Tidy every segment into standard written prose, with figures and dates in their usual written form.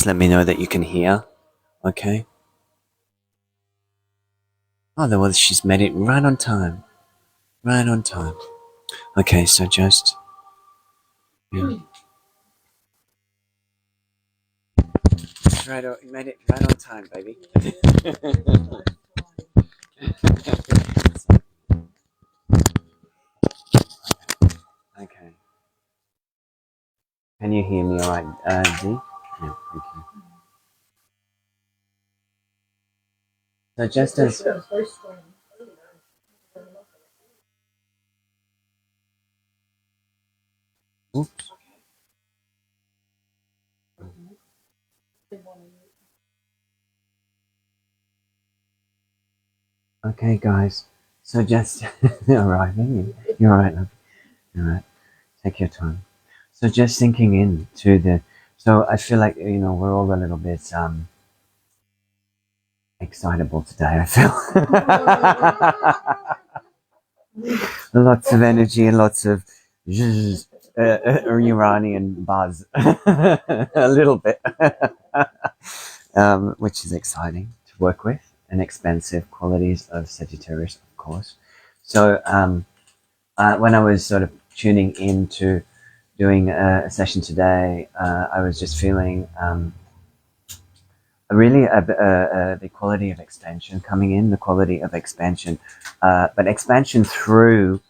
Just let me know that you can hear, okay? Oh, well, she's made it right on time. Right on time. Okay, so just... Yeah. Right, you made it right on time, baby. Okay. Can you hear me all right, Z? Yeah, thank you. So just as... Oops. Okay, guys. So just... arriving. You're all right, love. All right. Take your time. So just sinking in to the... So I feel like, we're all a little bit excitable today, I feel. Lots of energy and lots of Uranian buzz. A little bit. Which is exciting to work with, and expansive qualities of Sagittarius, of course. So when I was sort of tuning into doing a session today, I was just feeling really the quality of expansion coming in, the quality of expansion, but expansion through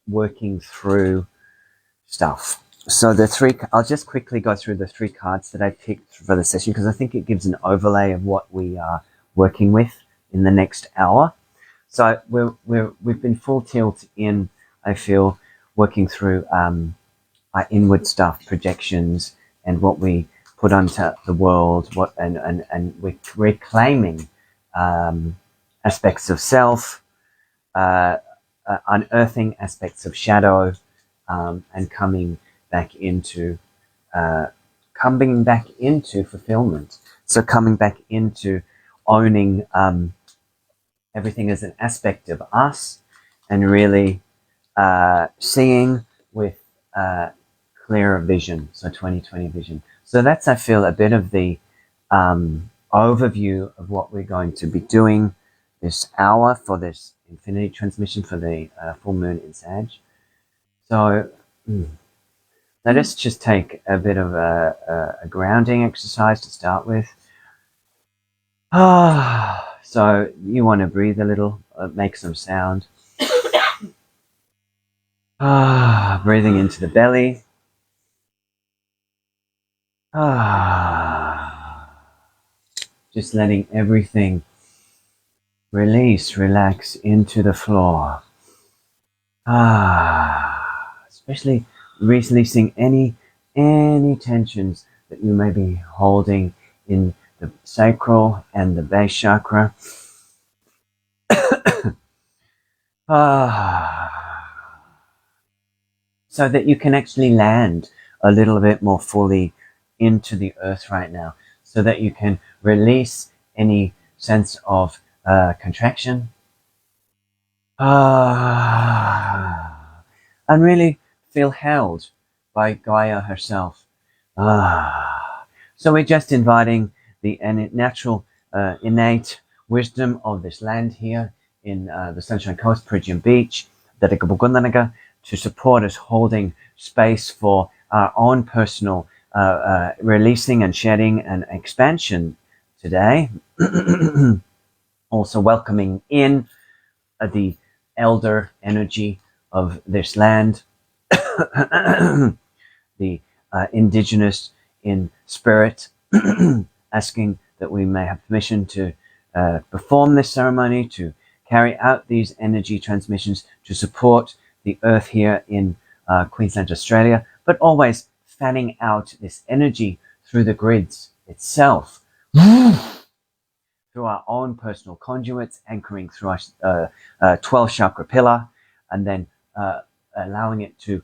working through stuff. So I'll just quickly go through the 3 cards that I picked for the session, because I think it gives an overlay of what we are working with in the next hour. So we've been full tilt in, I feel, working through our inward stuff, projections, and what we put onto the world, and we're reclaiming aspects of self, unearthing aspects of shadow, and coming back into fulfillment. So coming back into owning everything as an aspect of us, and really seeing with clearer vision, so 2020 vision. So that's, I feel, a bit of the overview of what we're going to be doing this hour for this infinity transmission for the full moon in Sag. So let us just take a bit of a grounding exercise to start with. So you want to breathe a little, make some sound. Breathing into the belly. Just letting everything release, relax into the floor. Especially releasing any tensions that you may be holding in the sacral and the base chakra. So that you can actually land a little bit more fully into the earth right now, so that you can release any sense of contraction, and really feel held by Gaia herself. So we're just inviting the natural innate wisdom of this land here in the Sunshine Coast, Perigium Beach, to support us holding space for our own personal releasing and shedding and expansion today. Also welcoming in the elder energy of this land, the indigenous in spirit, asking that we may have permission to perform this ceremony, to carry out these energy transmissions, to support the earth here in Queensland, Australia, but always fanning out this energy through the grids itself, through our own personal conduits, anchoring through our 12 chakra pillar, and then allowing it to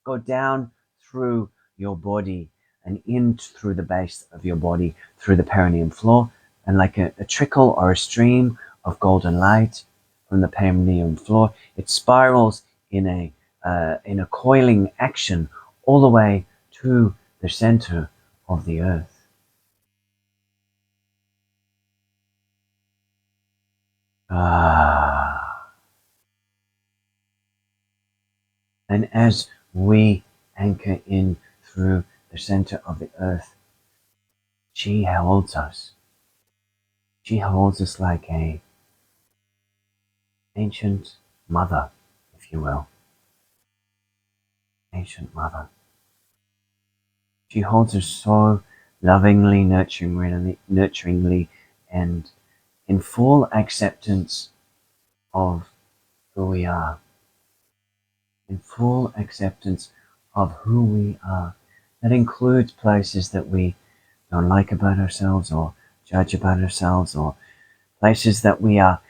go down through your body and in through the base of your body, through the perineum floor, and like a trickle or a stream of golden light from the perineum floor, it spirals in a coiling action all the way to the center of the earth. And as we anchor in through the center of the earth, she holds us. She holds us like a ancient mother, if you will. Ancient mother. She holds us so lovingly, nurturingly, and in full acceptance of who we are. In full acceptance of who we are. That includes places that we don't like about ourselves or judge about ourselves, or places that we are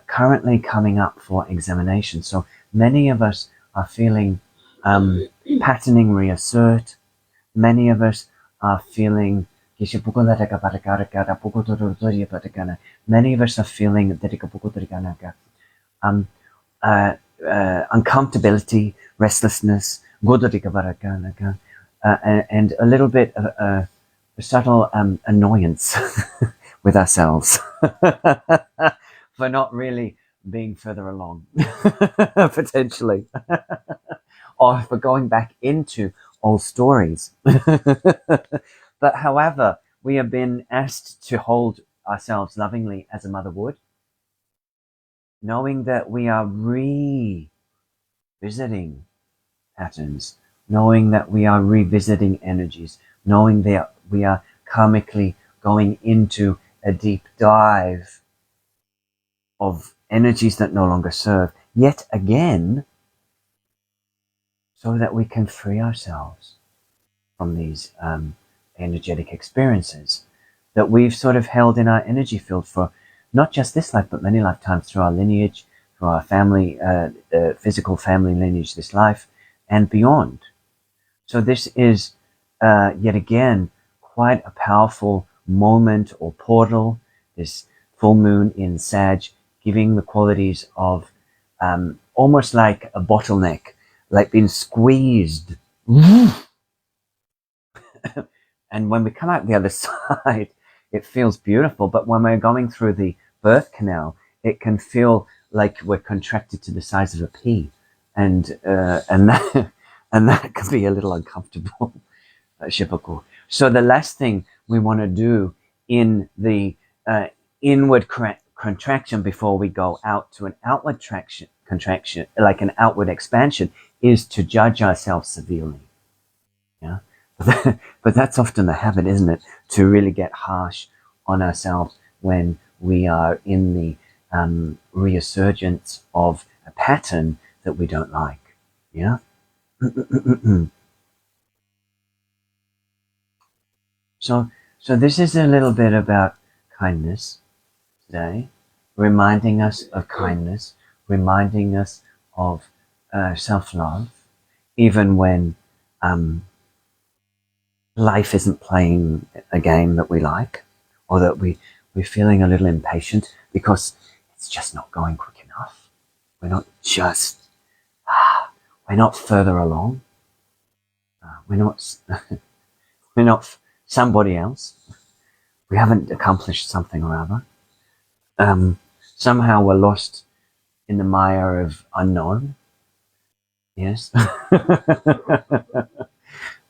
currently coming up for examination. So many of us are feeling patterning reassert. Many of us are feeling many of us are feeling uncomfortability, restlessness, and a little bit of a subtle annoyance with ourselves for not really being further along, potentially, or for going back into old stories. But however, we have been asked to hold ourselves lovingly as a mother would, knowing that we are revisiting patterns, knowing that we are revisiting energies, knowing that we are karmically going into a deep dive of energies that no longer serve, yet again, so that we can free ourselves from these energetic experiences that we've sort of held in our energy field for not just this life, but many lifetimes, through our lineage, through our family, physical family lineage, this life, and beyond. So this is yet again quite a powerful moment or portal, this full moon in Sag, giving the qualities of almost like a bottleneck, like being squeezed. And when we come out the other side, it feels beautiful. But when we're going through the birth canal, it can feel like we're contracted to the size of a pea, and that can be a little uncomfortable. So the last thing we want to do in the inward contraction before we go out to an outward contraction, like an outward expansion, is to judge ourselves severely. Yeah. But that's often the habit, isn't it? To really get harsh on ourselves when we are in the resurgence of a pattern that we don't like. Yeah. So this is a little bit about kindness today, reminding us of kindness, reminding us of self-love, even when life isn't playing a game that we like, or that we're feeling a little impatient because it's just not going quick enough. We're not further along. We're not somebody else. We haven't accomplished something or other. Somehow we're lost in the mire of unknown. Yes.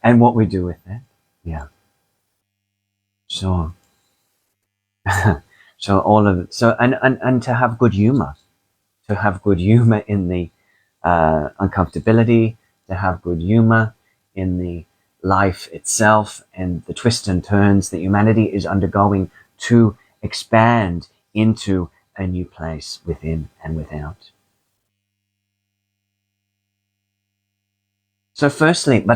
And what we do with it. Yeah. So all of it. So and to have good humor, in the uncomfortability, to have good humor in the life itself and the twists and turns that humanity is undergoing to expand into a new place within and without. So firstly, I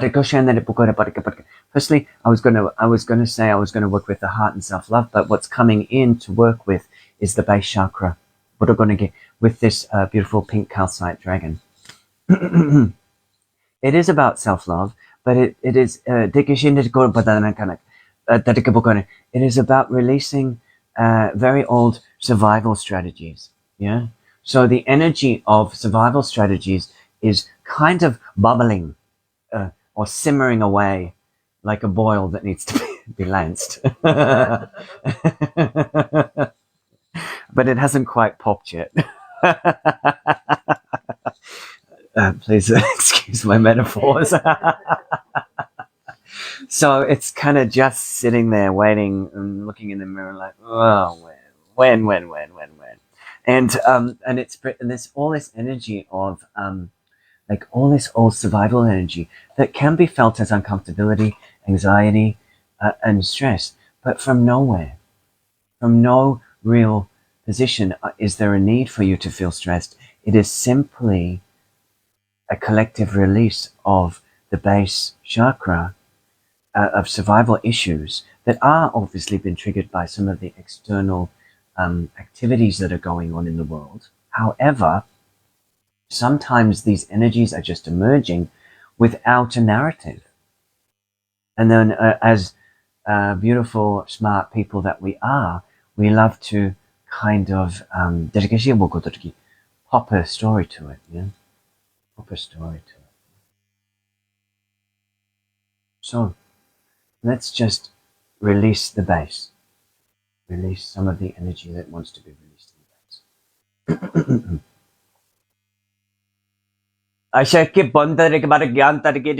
was going to say I was going to work with the heart and self-love, but what's coming in to work with is the base chakra. What we're going to get with this beautiful pink calcite dragon. It is about self-love, but it is about releasing very old survival strategies. Yeah. So the energy of survival strategies is kind of bubbling or simmering away like a boil that needs to be lanced. But it hasn't quite popped yet. Please excuse my metaphors. So it's kind of just sitting there waiting and looking in the mirror like, oh, when, and there's all this energy of like all this old survival energy that can be felt as uncomfortability, anxiety, and stress, but from nowhere, from no real position is there a need for you to feel stressed. It is simply a collective release of the base chakra of survival issues that are obviously been triggered by some of the external activities that are going on in the world. However, sometimes these energies are just emerging without a narrative. And then as beautiful, smart people that we are, we love to kind of pop a story to it, yeah? Pop a story to it. So let's just release the base. Release some of the energy that wants to be released in the base. Ashaki bonda de Baragan, Tadiki,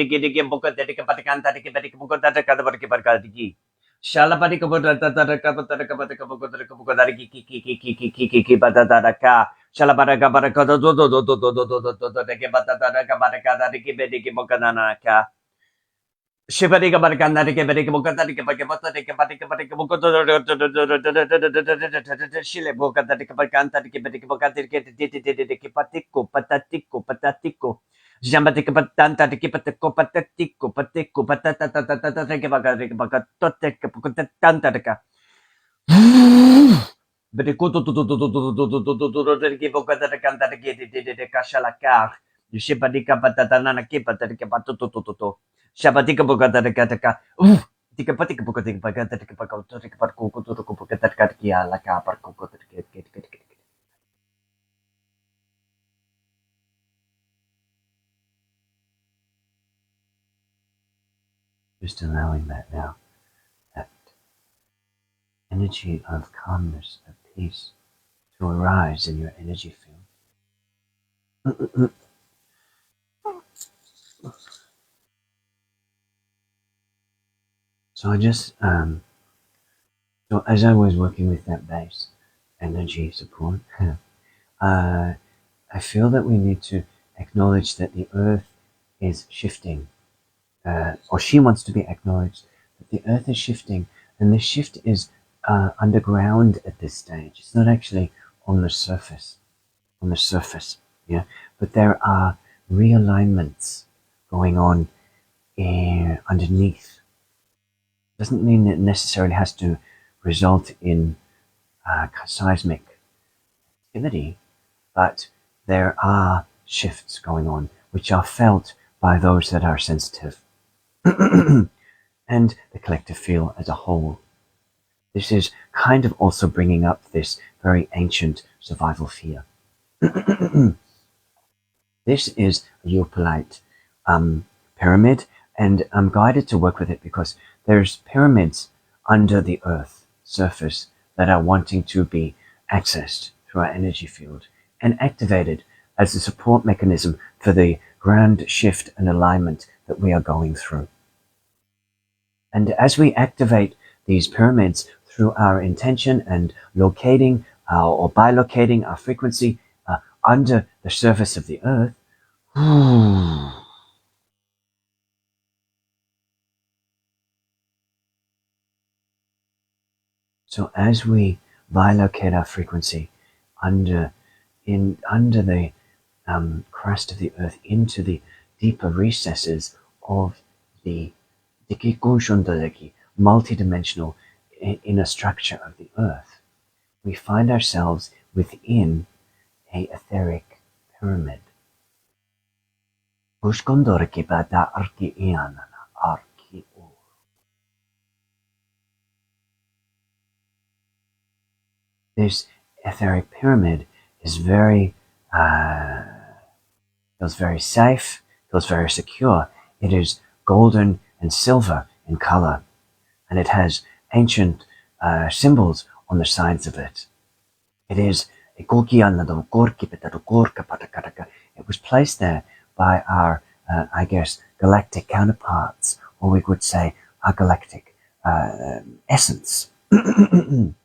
Boka, Dedica Patakan, Tadiki, Boka, Tadaka, Barkadiki. Shalabadika Bataka, Shalabaraga Baraka, Shibariga Baragana, Bokata, Shile Bokata, Patiko, Patatico. Jambatica Patanta, the Kipatico, Patatico, Patico, Patata, but the Kutu to canta the Cashalaka, the Shibadica Patatana Kipataka, Shabatika Bogata the Kataka, Tikapatika Bokatika Pagata Paco to Pocatakia, La Capa, just allowing that now, that energy of calmness, of peace, to arise in your energy field. So I just, so as I was working with that base energy support, I feel that we need to acknowledge that the earth is shifting, or she wants to be acknowledged that the earth is shifting, and the shift is underground at this stage. It's not actually on the surface, yeah. But there are realignments going on underneath. Doesn't mean it necessarily has to result in seismic activity, but there are shifts going on which are felt by those that are sensitive and the collective field as a whole. This is kind of also bringing up this very ancient survival fear. This is a Eupolite pyramid, and I'm guided to work with it because there's pyramids under the earth surface that are wanting to be accessed through our energy field and activated as a support mechanism for the grand shift and alignment that we are going through. And as we activate these pyramids through our intention and locating or bilocating our frequency under the surface of the earth, so as we bilocate our frequency under the crust of the earth into the deeper recesses of the multidimensional inner structure of the earth, we find ourselves within a etheric pyramid. This etheric pyramid is feels very safe, feels very secure. It is golden and silver in color, and it has ancient symbols on the sides of it. It is it was placed there by our, I guess, galactic counterparts, or we could say our galactic essence. And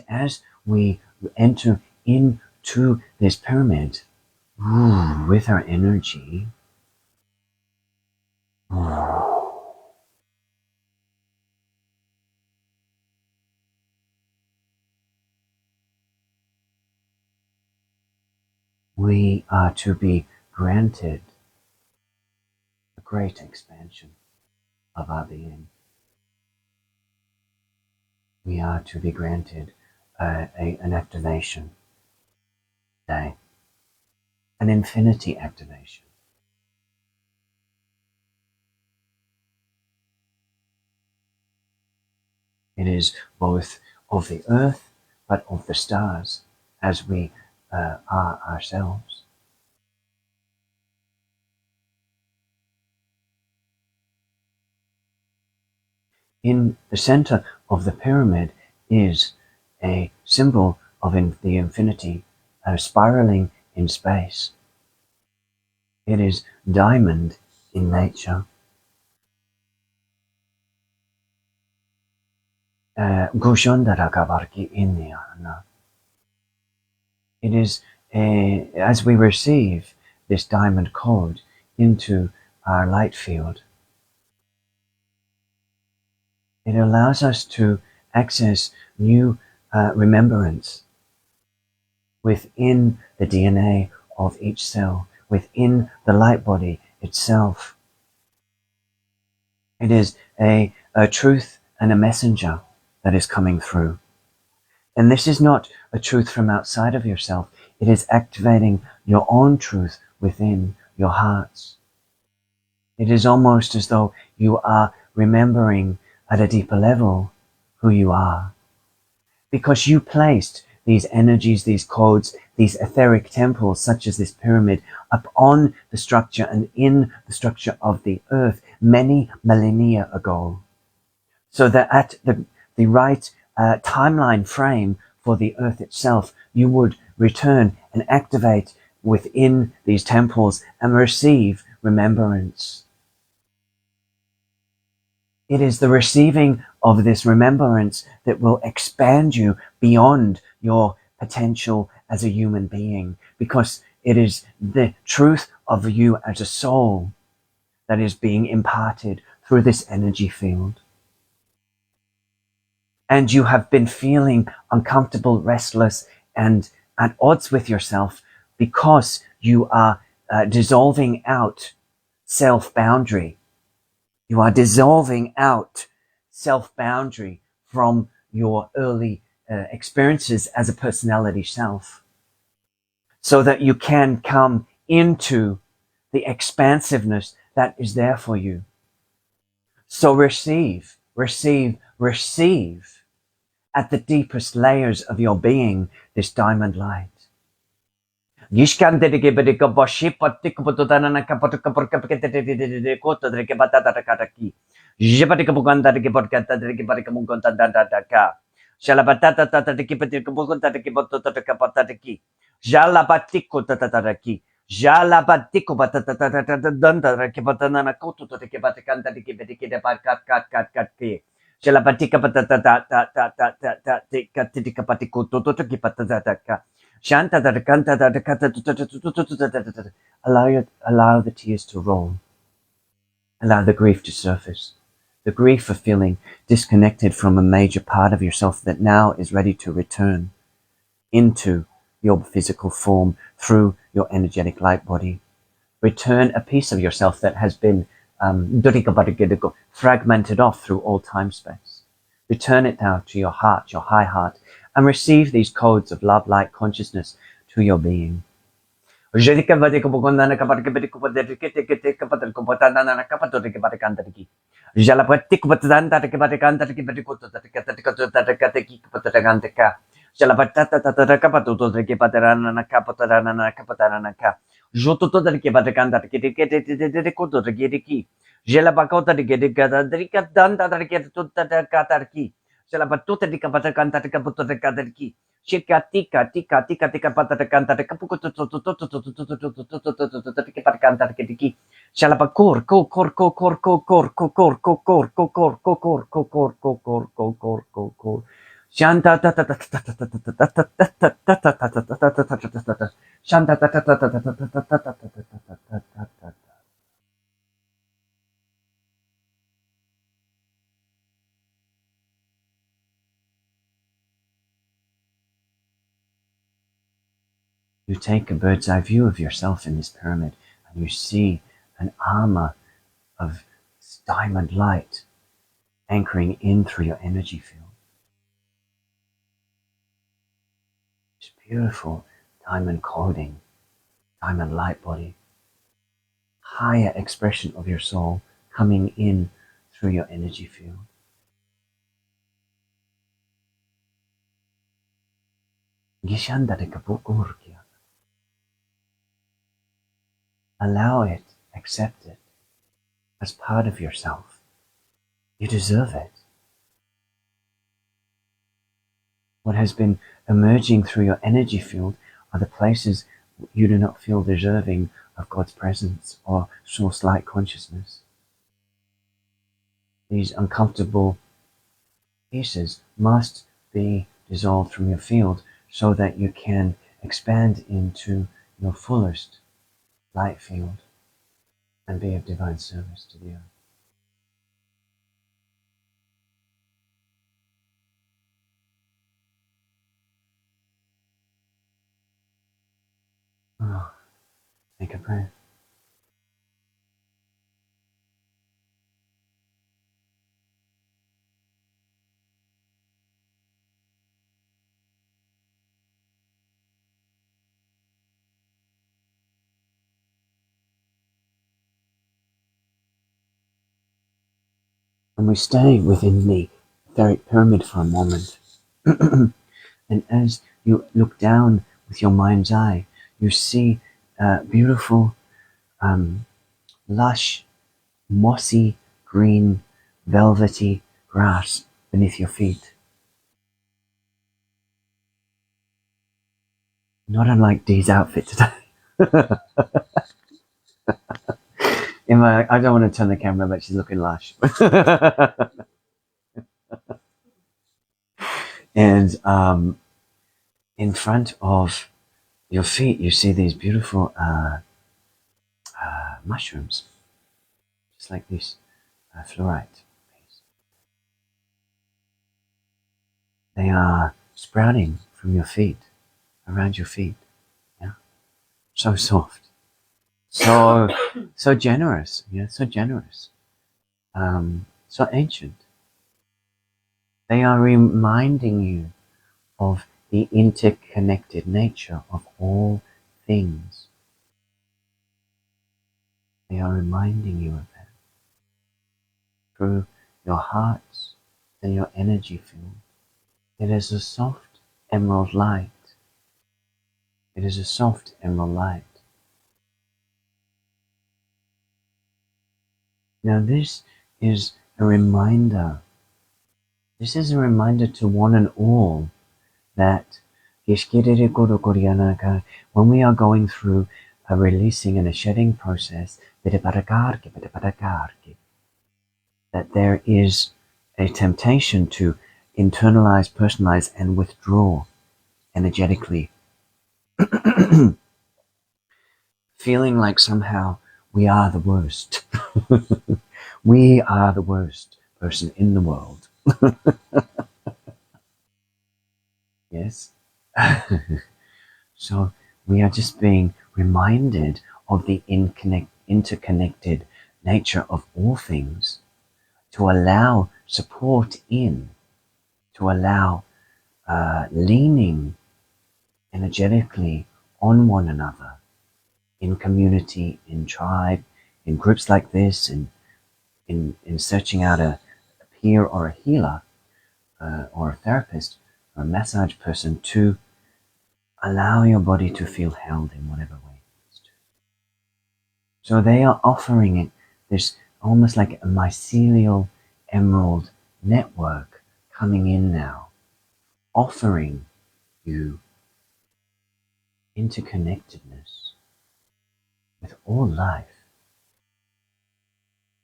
as we enter into this pyramid with our energy, we are to be granted a great expansion of our being. We are to be granted an activation day, an infinity activation. It is both of the earth, but of the stars, as we are ourselves. In the center of the pyramid is a symbol of the infinity spiraling in space. It is diamond in nature. It is as we receive this diamond code into our light field, it allows us to access new remembrance within the DNA of each cell, within the light body itself. It is a truth and a messenger that is coming through. And this is not a truth from outside of yourself. It is activating your own truth within your hearts. It is almost as though you are remembering at a deeper level who you are. Because you placed these energies, these codes, these etheric temples, such as this pyramid, upon the structure and in the structure of the earth many millennia ago. So that at the right timeline frame for the earth itself, you would return and activate within these temples and receive remembrance. It is the receiving of this remembrance that will expand you beyond your potential as a human being, because it is the truth of you as a soul that is being imparted through this energy field. And you have been feeling uncomfortable, restless, and at odds with yourself because you are dissolving out self-boundary. You are dissolving out self-boundary from your early experiences as a personality self, so that you can come into the expansiveness that is there for you. So receive, receive, receive at the deepest layers of your being this diamond light. Allow the tears to roll. Allow the grief to surface. The grief of feeling disconnected from a major part of yourself that now is ready to return into your physical form through your energetic light body. Return a piece of yourself that has been fragmented off through all time space. Return it now to your heart, your high heart, and receive these codes of love, light, consciousness to your being. Jelabakota de Gedika Danta Katarki. Jelabatuta de Kapatakanta de Kaputa de Katarki. Shikatika, tika, tika, tika, patakanta, the Kapukutu, Patakanta, Kitiki. Shalabakor, kokor, kokor, kokor, kokor, kokor, kokor, kokor, kokor, kokor, kokor, kokor. Shanta Shanta You take a bird's eye view of yourself in this pyramid and you see an armor of diamond light anchoring in through your energy field. This beautiful diamond clothing, diamond light body, higher expression of your soul coming in through your energy field. Allow it, accept it as part of yourself. You deserve it. What has been emerging through your energy field are the places you do not feel deserving of God's presence or source light consciousness. These uncomfortable pieces must be dissolved from your field so that you can expand into your fullest light field and be of divine service to the earth. Oh, take a breath. And we stay within the etheric pyramid for a moment. And as you look down with your mind's eye, you see beautiful, lush, mossy, green, velvety grass beneath your feet. Not unlike Dee's outfit today. I don't want to turn the camera, but she's looking lush. And in front of your feet, you see these beautiful mushrooms, just like this fluorite. They are sprouting from your feet, around your feet. Yeah, so soft, so generous. Yeah, so generous, so ancient. They are reminding you of the interconnected nature of all things. They are reminding you of that through your hearts and your energy field. It is a soft emerald light. It is a soft emerald light. Now this is a reminder. This is a reminder to one and all that when we are going through a releasing and a shedding process, that there is a temptation to internalize, personalize, and withdraw energetically, feeling like somehow we are the worst. We are the worst person in the world. Yes? So we are just being reminded of the interconnected nature of all things, to allow support in, to allow leaning energetically on one another in community, in tribe, in groups like this, in searching out a peer or a healer or a therapist or a massage person to allow your body to feel held in whatever way it needs to. So they are offering it this almost like a mycelial emerald network coming in now, offering you interconnectedness with all life.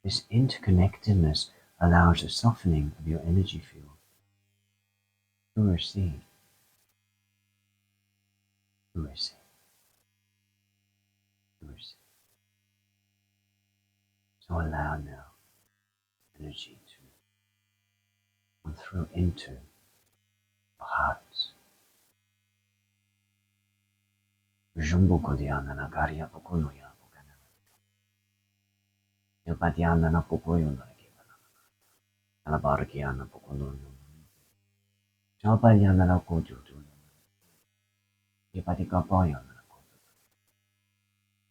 This interconnectedness allows a softening of your energy field to receive, to receive, to receive. So allow now energy to come through into your hearts. Jumbo Diana Nagaria Pokunoya Pokana. Yopatiana Napokoyo Nagivana. Alabarkiana Pokunoyo. Jopadiana Nakojo. Yopatika Boyo Nakoto.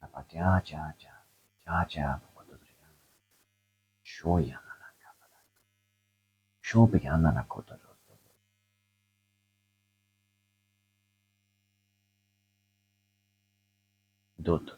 Apatia Cha Cha. Cha Cha Pokotoriana. Shoyana Nakapana. Shopiana Nakoto. Doto.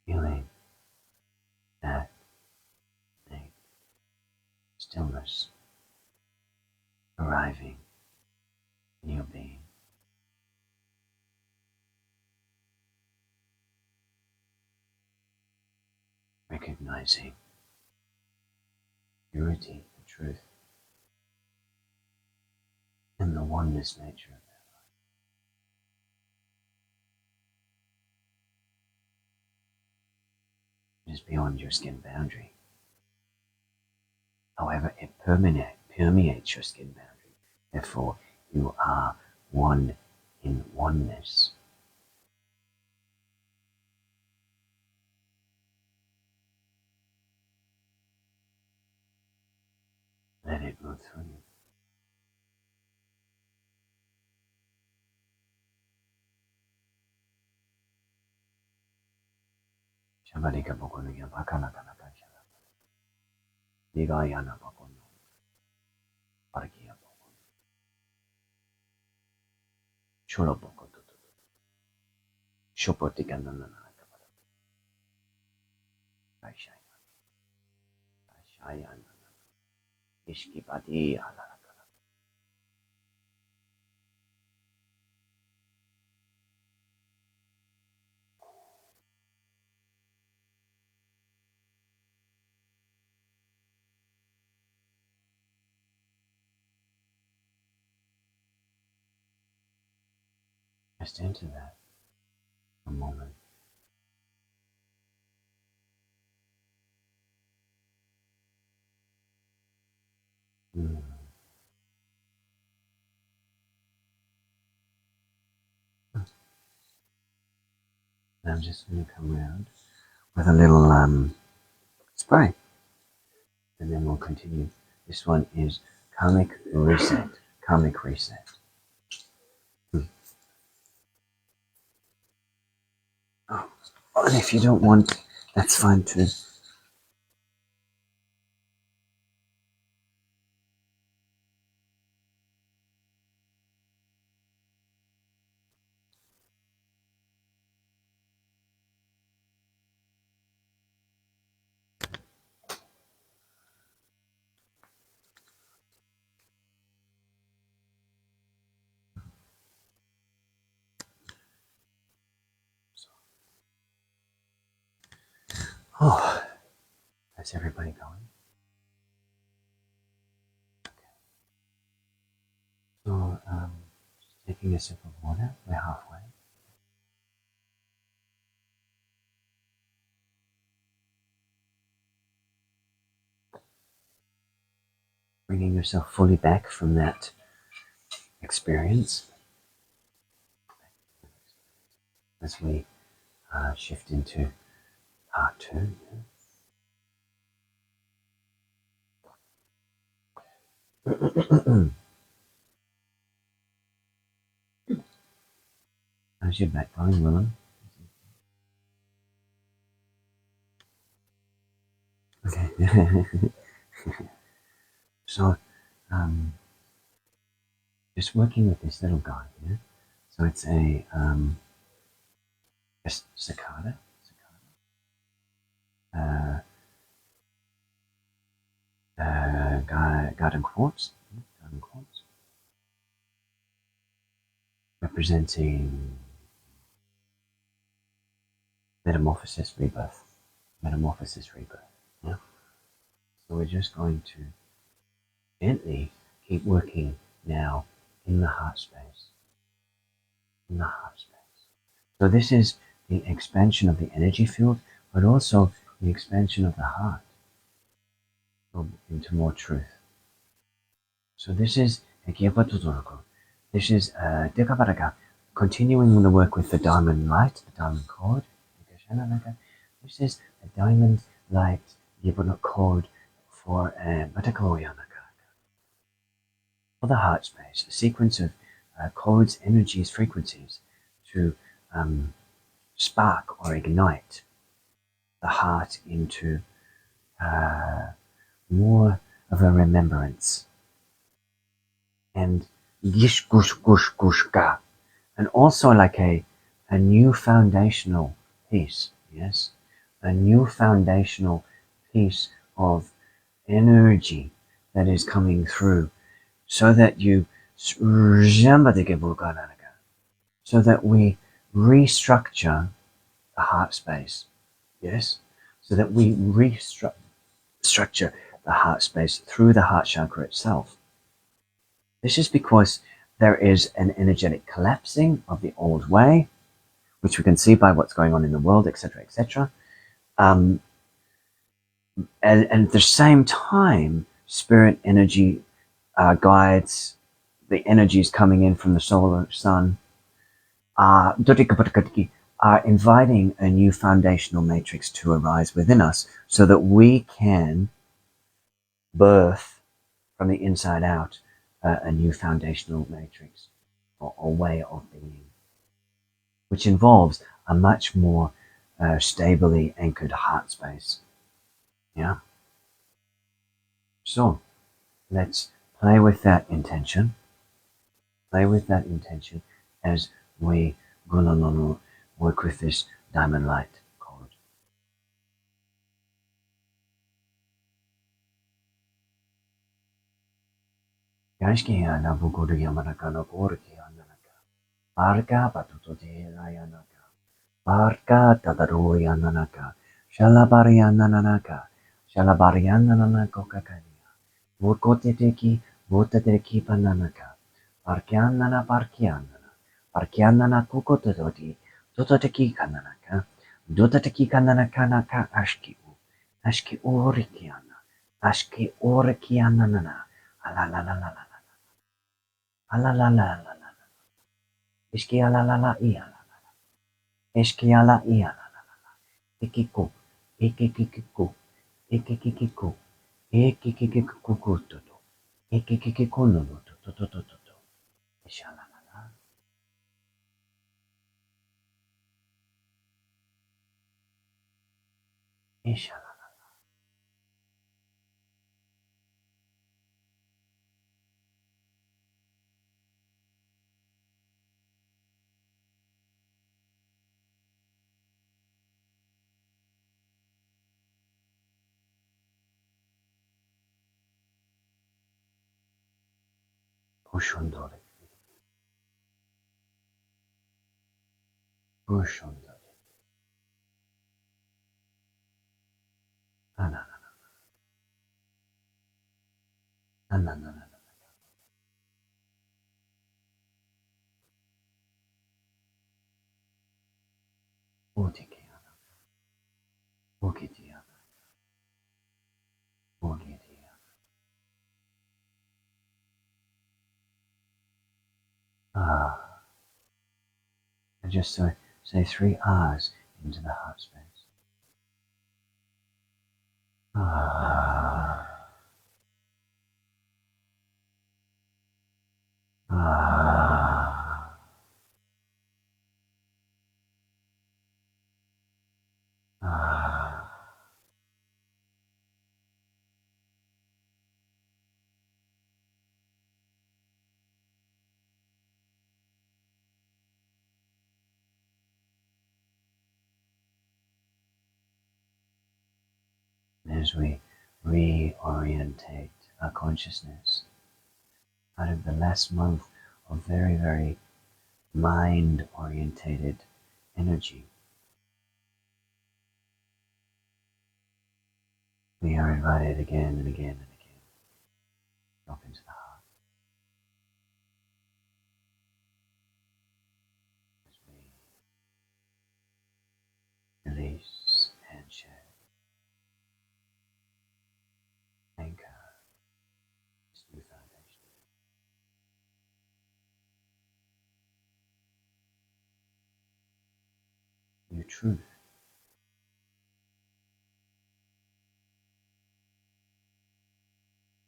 Feeling that stillness arriving in your being. Recognizing purity, the truth, and the oneness nature of that life. It is beyond your skin boundary. However, it permeates your skin boundary. Therefore, you are one in oneness. Let it move through you. Shabadika Bokonia Bakana Kanakasha. Nigayana Bokono. Parkia Bokono. Cholo Boko. Shopotika Nana Kapata. Kashaya. Kashaya. Ishkipati Alakala. Just enter that for a moment. I'm just going to come around with a little spray, and then we'll continue. This one is karmic reset. Karmic reset. Oh, and if you don't want, that's fine too. Oh, how's everybody going? So, just taking a sip of water. We're halfway. Bringing yourself fully back from that experience as we shift into part 2. How's your back going, Willem? So, just working with this little guy, yeah? So it's a cicada, uh, garden quartz, representing metamorphosis, rebirth. Metamorphosis, rebirth. Yeah? So we're just going to gently keep working now in the heart space. In the heart space. So this is the expansion of the energy field, but also the expansion of the heart into more truth. So this is this is continuing the work with the diamond light, the diamond cord. This is a diamond light cord for for the heart space, a sequence of codes, energies, frequencies to spark or ignite the heart into more of a remembrance. And gish gush gush gush ga. And also like a new foundational piece, yes? A new foundational piece of energy that is coming through so that you so that we restructure the heart space, yes? So that we restructure the heart space through the heart chakra itself. This is because there is an energetic collapsing of the old way, which we can see by what's going on in the world, etc., etc. And at the same time, spirit energy guides, the energies coming in from the solar sun, are inviting a new foundational matrix to arise within us so that we can birth from the inside out a new foundational matrix or way of being, which involves a much more stably anchored heart space. Yeah. So let's play with that intention. Play with that intention as we work with this diamond light cord. Yashkiana Buguru Yamanakana Borki Ananaka. Arga Batutote Rayanaka. Arga Tadaru Yananaka. Shalabariananaka. Shalabariananako Kakania. Vukoteki, Votateki Pananaka. Parkianana Parkianana. Parkianana Kukototi. Dototeki Kananaka. Dotateki Kananakanaka Ashki. Ashki Orikiana. Ashki Orikianana. Alalalalala. Alalalalala. Ishki alalala iala. Ishki ala iala. Ikiku. Ikikiku. Ikikiku. Ikikiku toto. Ikikiku no toto. Ishalalala. Ishalalala. Ushundore. Ushundore. Anana. Anana. Utikiana. Ukitiana. Ugitia. And just say 3 R's into the heart space. Ah. Ah. Ah. as we reorientate our consciousness out of the last month of very, very mind-orientated energy, we are invited again and again and again up into the heart as we release and share, anchor this new foundation. New truth.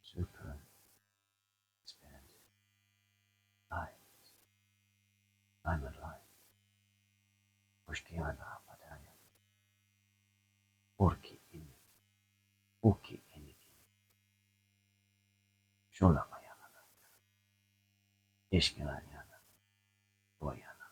Super expanded light. Diamond light. Pushkiana Pataya. Orki in Uki in Shola Mayana. Ishkelanyana. Boyana.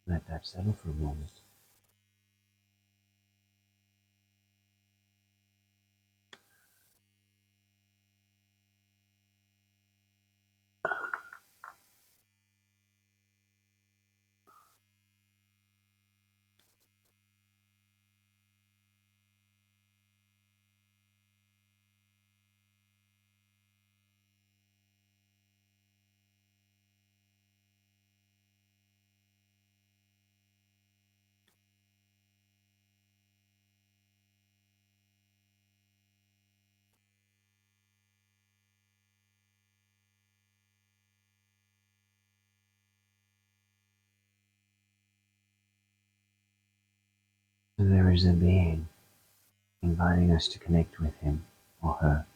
Let that settle for a moment. And there is a being inviting us to connect with him or her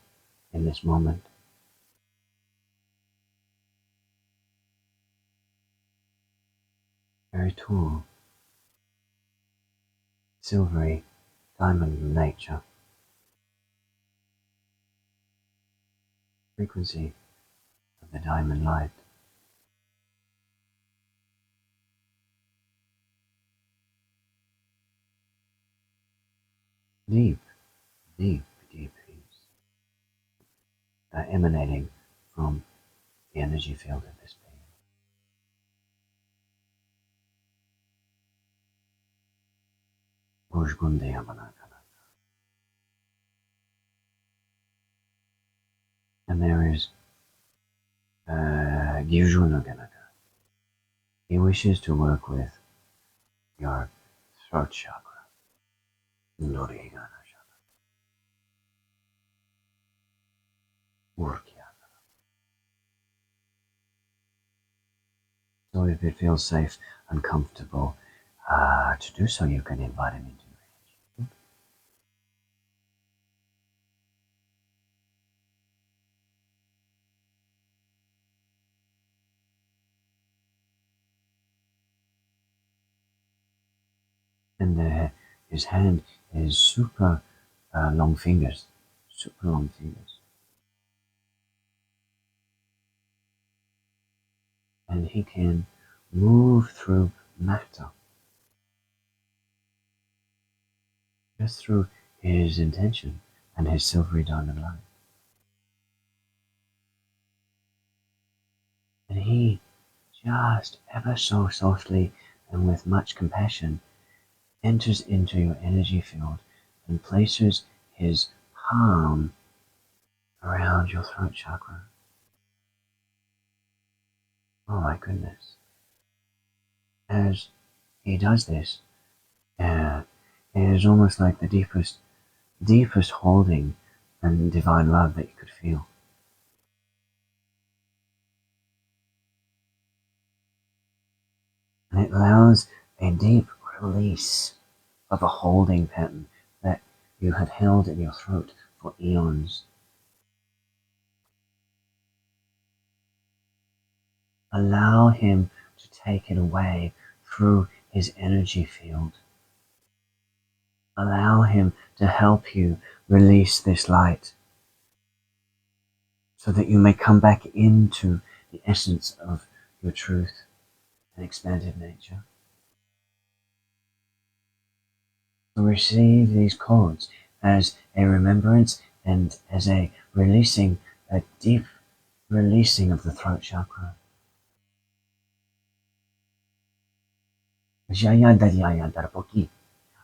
in this moment. Very tall, silvery, diamond nature. Frequency of the diamond light. Deep, deep, deep peace emanating from the energy field of this being. And there is Gyujunaganaka. He wishes to work with your throat chakra. Norigana chakra. Urkiana. So if it feels safe and comfortable to do so, you can invite him into range. And his hand is super long fingers, super long fingers. And he can move through matter just through his intention and his silvery diamond light. And he just ever so softly and with much compassion enters into your energy field and places his palm around your throat chakra. Oh my goodness. As he does this, it is almost like the deepest holding and divine love that you could feel. And it allows a deep release of a holding pattern that you had held in your throat for eons. Allow him to take it away through his energy field. Allow him to help you release this light so that you may come back into the essence of your truth and expanded nature. So receive these codes as a remembrance and as a releasing, a deep releasing of the throat chakra. Jaya Dayaya Darpoki,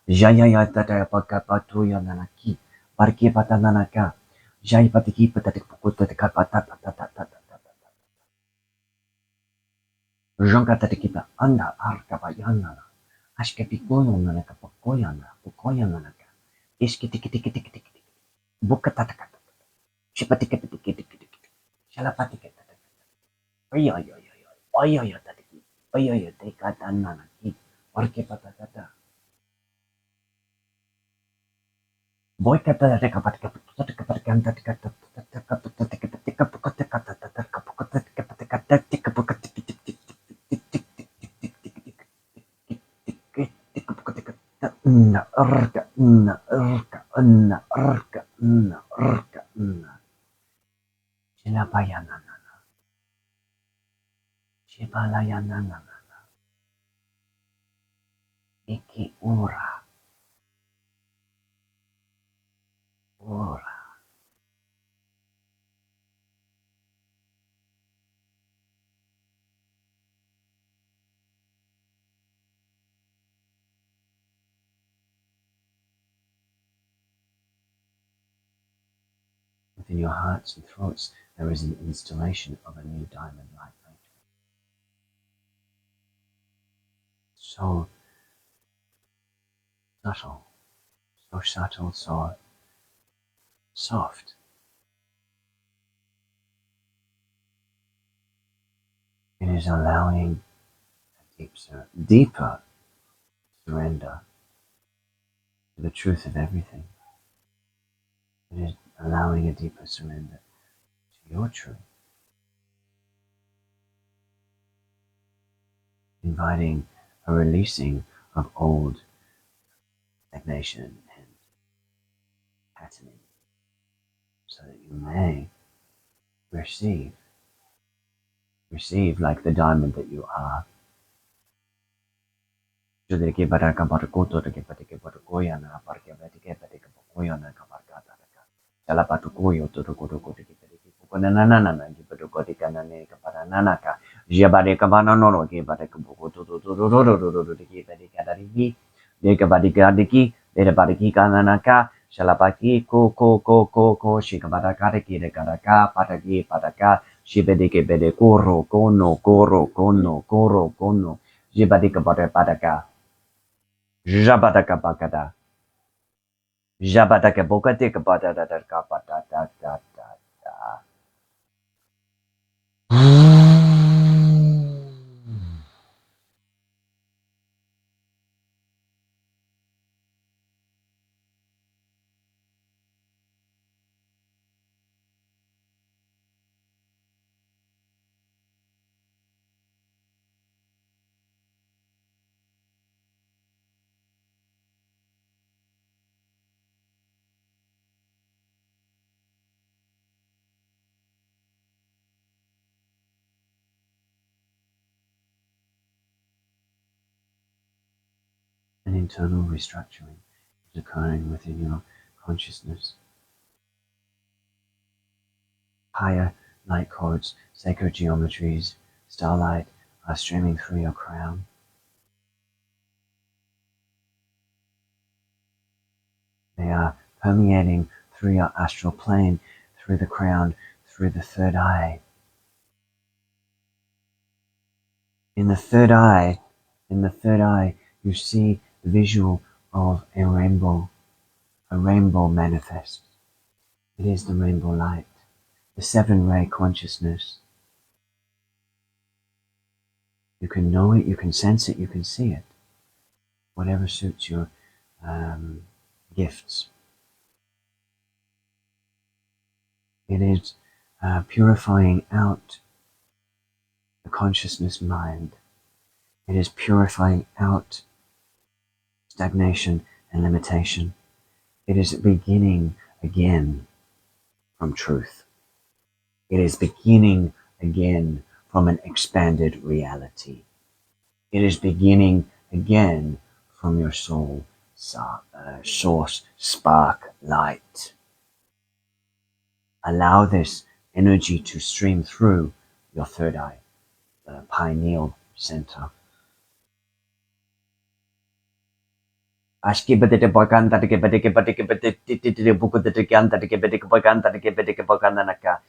Jaya Dadapaka Patuya Nanaki, Barki Patananaka, Jai Patiki Patapukuta Kapata, Jonkatatikipa Anda Arkabayana, Ashkapikoyo Nanaka Pokoyana, Pokoyanaka, Iskitikitikitikiti, Bukatatakata, Chipatikitikitikiti, Shalapatikata, Oyoyo, Oyoyo Tatiki, Oyoyo Tekatananaki, Orkipatata. Boykata Iki ura. Within your hearts and throats, there is an installation of a new diamond light matrix. So subtle, so soft. It is allowing a deeper surrender to the truth of everything. It is allowing a deeper surrender to your truth. Inviting a releasing of old stagnation and patterning so that you may receive like the diamond that you are. Shalapaki ko shikabadakadaki de kadaka pataki pataka shibedike bede koro kono jibadika bade padaka jabadaka bakada jabadaka bokatika badaka patata. An internal restructuring is occurring within your consciousness. Higher light codes, sacred geometries, starlight are streaming through your crown. They are permeating through your astral plane, through the crown, through the third eye. In the third eye, you see the visual of a rainbow manifests. It is the rainbow light, the 7-ray consciousness. You can know it, you can sense it, you can see it. Whatever suits your gifts. It is purifying out the consciousness mind. It is purifying out stagnation and limitation. It is beginning again from truth. It is beginning again from an expanded reality. It is beginning again from your soul source, spark, light. Allow this energy to stream through your third eye, the pineal center. Ashki badete bokanta de badeke badeke badete buku de ganta de badeke bokanta de badeke bokanda naka.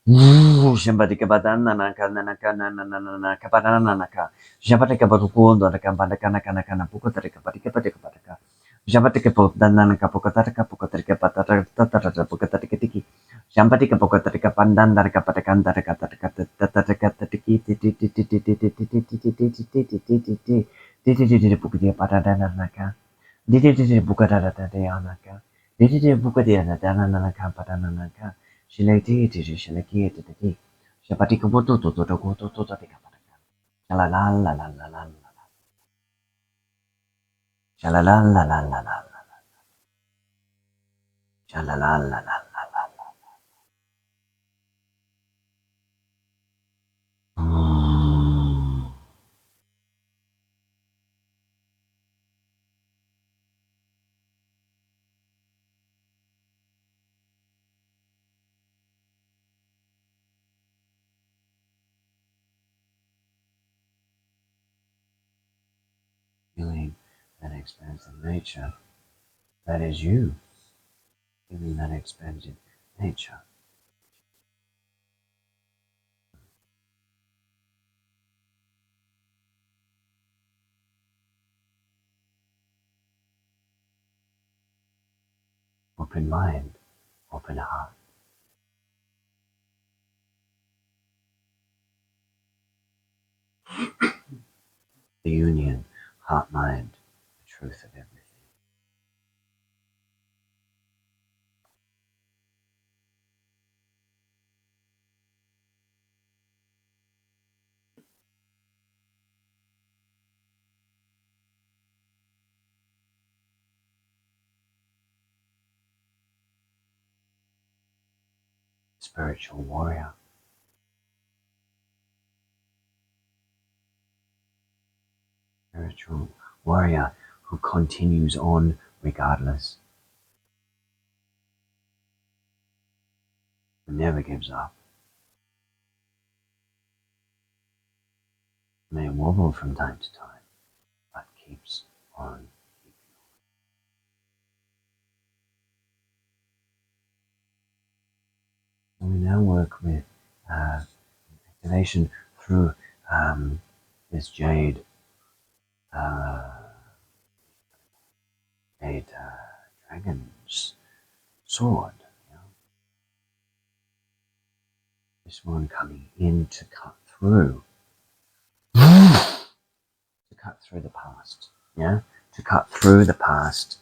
Shambadika badana naka naka naka badana naka. Jabadeka barukundo de kambadaka naka naka na buku de badeke badeke badaka. Jabadeka bodana naka pokataraka pokatarika patata tata pokatarika tiki. Jambadika pokatarika pandanda de kapatakanda de katarika tata tiki titi titi titi titi titi titi titi buku padana naka. Didi buka da anaka. Didi buka da nanaka padanaka. Shilati shilaki titi. Shapatika boto to go to tika pataka. Shalala la la la la la. Shalala la la la la la. Shalala la la la la la. Feeling that expansive nature. That is you. Feeling that expansive nature. Open mind, open heart. The union, heart, mind, the truth of everything. Spiritual warrior. Spiritual warrior who continues on regardless, who never gives up, may wobble from time to time, but keeps on keeping on. We now work with activation through this jade dragon's sword. This one coming in to cut through the past. Yeah, to cut through the past.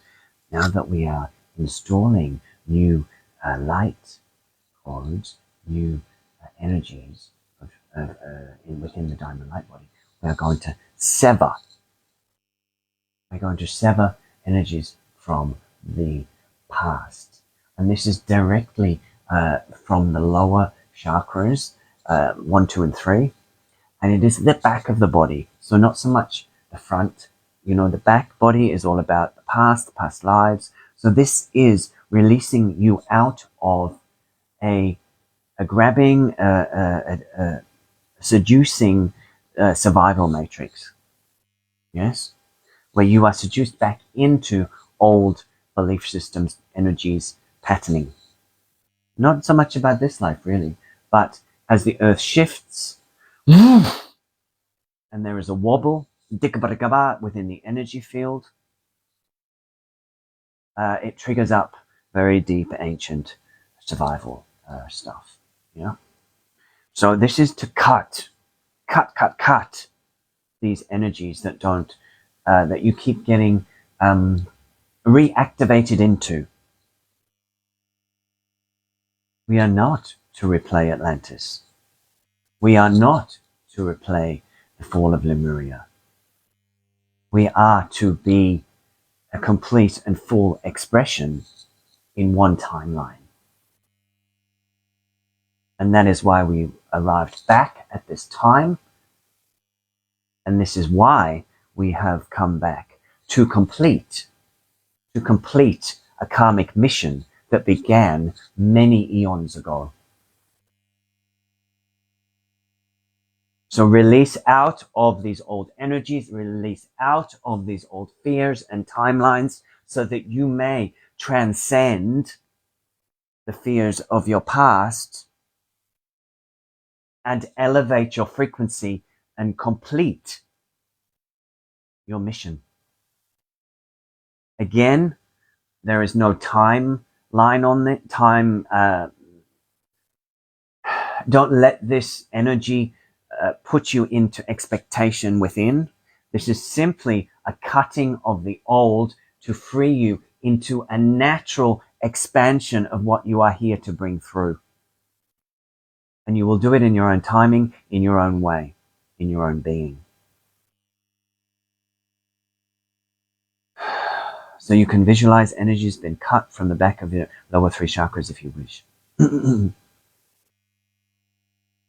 Now that we are installing new light codes, new energies within the diamond light body, we are going to sever. We're going to sever energies from the past, and this is directly from the lower chakras, 1, 2, and 3, and it is the back of the body. So not so much the front. The back body is all about the past lives. So this is releasing you out of a grabbing, seducing survival matrix. Yes, where you are seduced back into old belief systems, energies, patterning. Not so much about this life, really, but as the earth shifts, and there is a wobble, within the energy field, it triggers up very deep, ancient survival stuff. So this is to cut these energies that don't, that you keep getting reactivated into. We are not to replay Atlantis. We are not to replay the fall of Lemuria. We are to be a complete and full expression in one timeline. And that is why we arrived back at this time. And this is why we have come back to complete a karmic mission that began many eons ago. So release out of these old energies, release out of these old fears and timelines so that you may transcend the fears of your past and elevate your frequency and complete your mission. Again, there is no timeline on it. Don't let this energy put you into expectation within. This is simply a cutting of the old to free you into a natural expansion of what you are here to bring through. And you will do it in your own timing, in your own way, in your own being. So you can visualize energy has been cut from the back of your lower three chakras if you wish.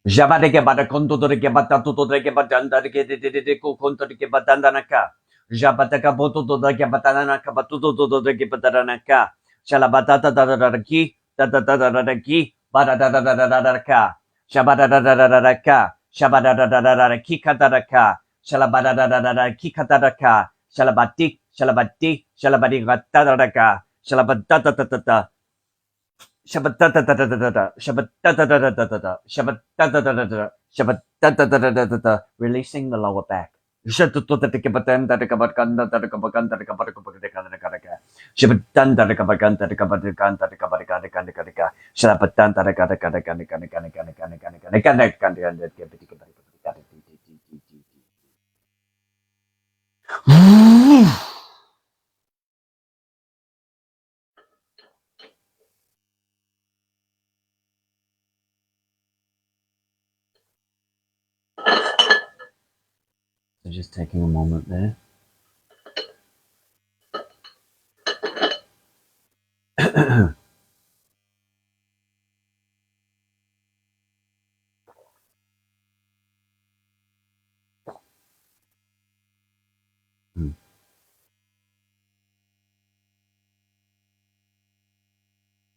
Jabadeke badakonto ke batatuto ke badanda ke de konto ke badandanaka. Jabadaka boto ke badanaka batuto ke badanaka. Shalabadata dadaraki dadadadaraki badadadadaraka. Shabadadadaraka. Shabadadadaraki kadaraka. Shalabadadadaraki kadaraka. Shalabati shalabadi gadaraka. Shalabadadadadada. Releasing the lower back. So just taking a moment there.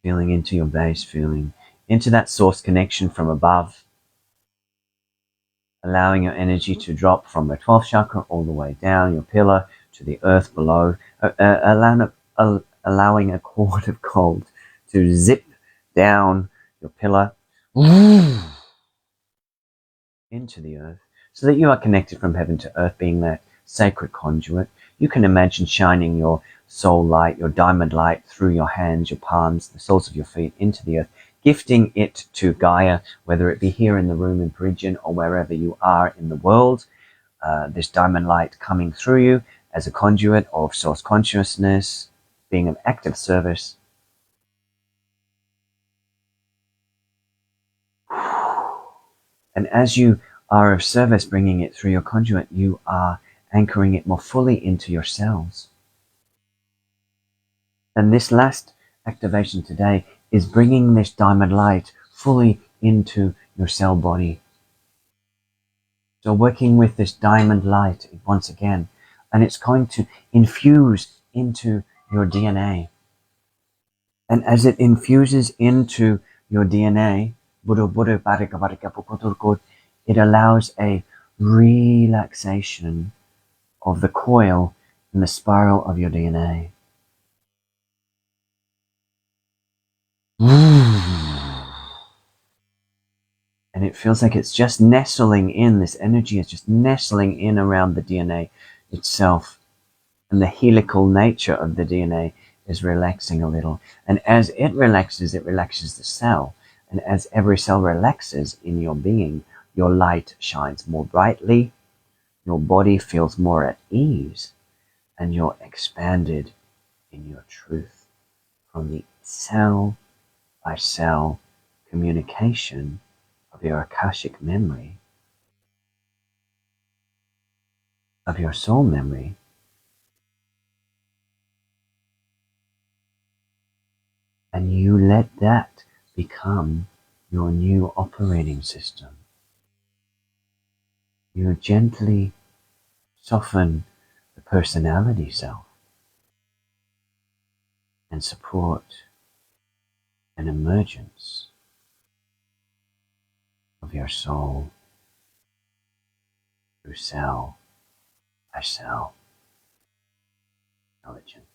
Feeling into your base, feeling into that source connection from above, allowing your energy to drop from the 12th chakra all the way down your pillar to the earth below, allowing a cord of gold to zip down your pillar into the earth so that you are connected from heaven to earth, being that sacred conduit. You can imagine shining your soul light, your diamond light through your hands, your palms, the soles of your feet into the earth, gifting it to Gaia, whether it be here in the room in Perigian or wherever you are in the world. This diamond light coming through you as a conduit of source consciousness, being an active service. And as you are of service, bringing it through your conduit, you are anchoring it more fully into your cells. And this last activation today is bringing this diamond light fully into your cell body. So working with this diamond light once again, and it's going to infuse into your DNA. And as it infuses into your DNA, it allows a relaxation of the coil and the spiral of your DNA. And it feels like it's just nestling in, this energy is just nestling in around the DNA itself. And the helical nature of the DNA is relaxing a little. And as it relaxes the cell. And as every cell relaxes in your being, your light shines more brightly, your body feels more at ease, and you're expanded in your truth from the cell by cell communication of your Akashic memory, of your soul memory, And you let that become your new operating system. You gently soften the personality self and support an emergence of your soul through cell by cell intelligence.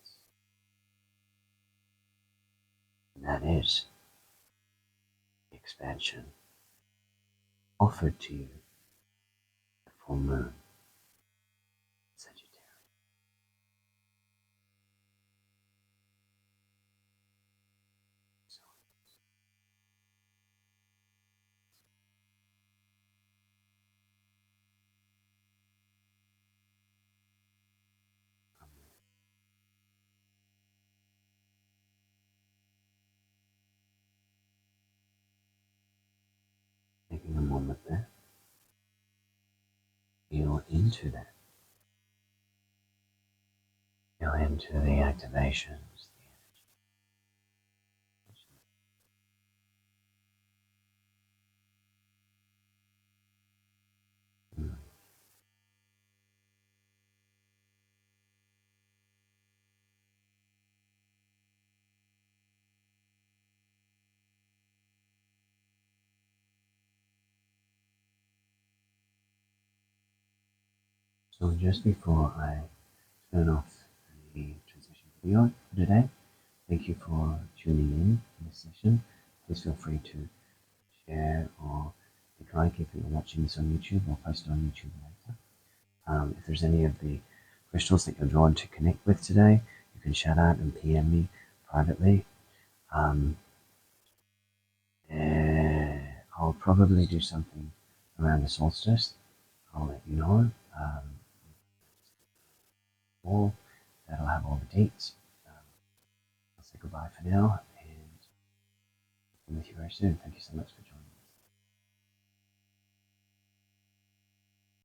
And that is the expansion offered to you the full moon, Sagittarius. Taking a moment there, feel into that. Feel into the activations, the energy. So just before I turn off the transition video for today, thank you for tuning in this session. Please feel free to share or click like if you're watching this on YouTube or post it on YouTube later. If there's any of the crystals that you're drawn to connect with today, you can shout out and PM me privately. I'll probably do something around the solstice. I'll let you know. All that'll have all the dates. I'll say goodbye for now and I'll be with you very soon. Thank you so much for joining.